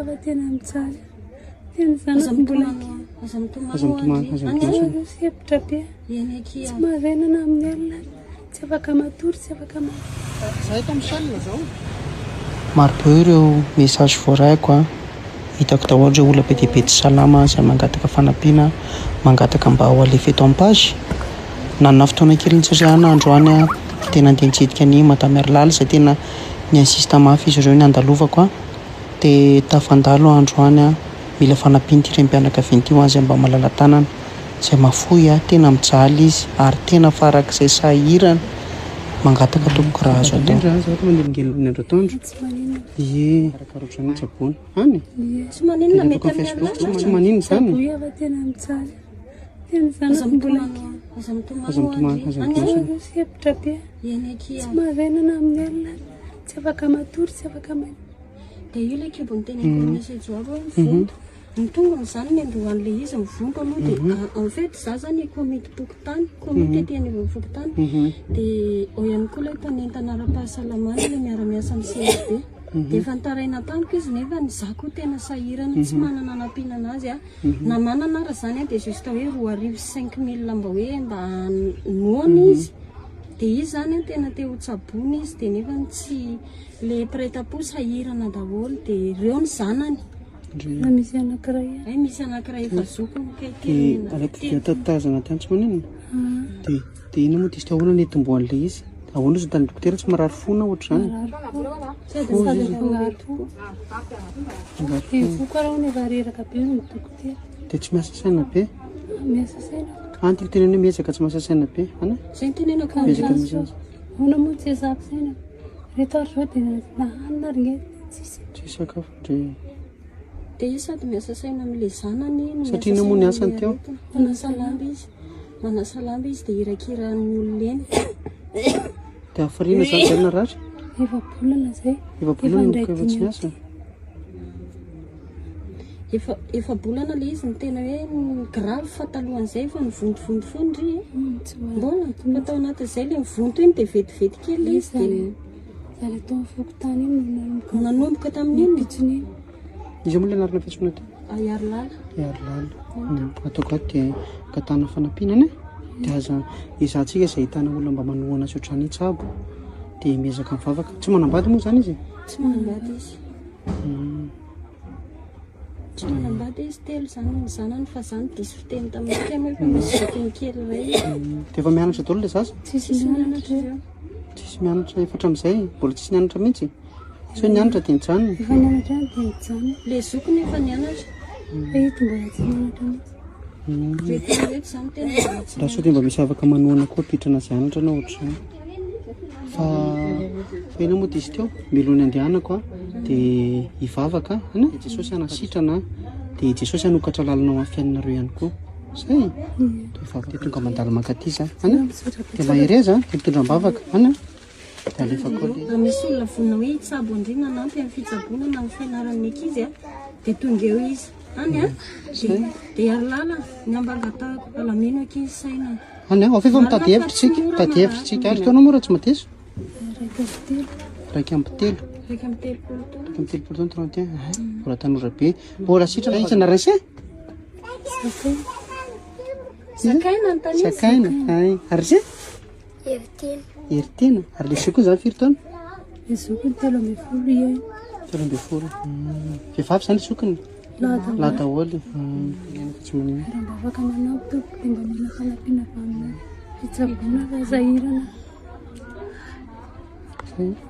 fa tena mitsara tena zanako mbola sepitra be tsy mahavenana amin'ny alina tsy afaka matory tsy afaka maro be ireo message voaraiko a hitako daholo ireo olona be dia be tsy salama izay mangataka fanampiana mangataka mba ho alefa eto am-page nanana fotoana kely nitsariana androany a tena andeha nitsidika ny Madamiarlala izay tena ny insista mafy izy ireo ny andalovako a dia tafandalo androany a mila fanampiana ity renim-pianakaviana ity ho azy mba malala tanana izay mafoy a tena mijaly izy ary tena farak'izay sahirana mangataka tompoko raha azo atao mandelingelina andro atoandro ie arakarotrany tsabony any tsy maninona mety tsy maninona zany fa tena mitsara tena zanako mbola sepitra be tsy mahavenana amin'ny alina tsy afaka matory tsy afaka dia io ilay kibony teneniko message avo vonto ny tongony zany ny andohan'ilay izy mivonto aloha dia en fait za zany komity pokotany komity teny pokotany dia ao ihany koa ilay mpanentana ara-pahasalamana ilay miara-miasa amin'ny CSB dia efa nitaraina tamiko izy nefa ny za koa tena sahirana tsy manana nampiana anazy a na manana ara zany a dia juste hoe 4,5,000 mba hoe mba noana izy dia izy zany a tena te ho tsabony izy dia nefa tsy le prêt-à-po sahirana daholo dia ireo ny zanany misy anankiray misy anankiray efa zokony kaikely alaiko dia tatazana ty any tsy maninona dia ina moa disy ahoana ny etomboan'ilay izy ahoana izy tany dokotera tsy marary fona ohatra zany vokaraha ny vareraka be ny dokotera dia tsy miasa saina be miasa saina antiko tenena hoe miezaka tsy miasa saina be ana zay tenenako miezaka misazy ona moa tsy ezako saina reto ary zao dia nahanina ringety tsy sakafo ndre dia izy sady miasa saina amin'ilay zanany satria ina moa ny asany teo manasa lamba izy dia irakirany olona eny dia hafariana zany zay naratra efa bolana zay efa bolana no efa tsy miasa efa bolana ilay izy ny tena hoe grave fatalohan'izay efa nivontovonto fondry mbola fatao anatin'izay ilay mivonto iny dia vetivety kely izy dia zary tao fokotany iny nanomboka tamin'iny pitsony izy moa ilay anarana fiantsona ty Yarlala ataoko ato dia katana fanampianana dia aza izahantsika izay hitana olona mba manohana sy ohatrany itsabo dia miezaka mivavaka tsy manambady moa zany izy tsy manambady izy tsy manambady izy telo zany ny zanany fa zany diso fiteny tamin'ny tena efa misy zakiny kely iray dia efa mianatra daholo ilay zaza tsisy mianatra ireo tsisy mianatra efatra amin'izay mbola tsisy nianatra mihitsy so nianatra dia nijanona efa nianatra any dia nijanona ilay zokony efa nianatra eto mbola tsy nianatra mihitsy rehetrarehetra zany tena raha so dia mba misy afaka manohana koa pitrana izay anatra na ohatra zany fa ena moa dia izy teo milony andehanako a dia hivavaka ana jesosy hanasitrana dia jesosy hanokatra lalana ho amin'ny fiainanareo ihany koa zay dia vavaka dia tonga mandalo mankaty za ana dia mahereza dia mitondram-bavaka ana dia alefako le misy olona vonina hoe hitsabo andrina nampy amin'ny fitsabonana amin'ny fianaran'ny ankizy a dia tonga eo izy any a dia Yarlala ny ambangatahako alamino ankizy saina any ao efa mitady hevitritsika ary taona moa raha tsy mateso raiky amby telo raiky amin'ny telopolo taona raiky amby telopolo taona 31 mbola tanora be mbola sitra raha isana raise sakaina ny tany sakaina ary se heritena ary le soko zany firy taona le zokony 13 ihany 13 vehivavy zany sokony laha daholo tsy manina raha mba afaka manampy tompoko dia mba mila fanampiana fa amina fitsabona fa zahirana zay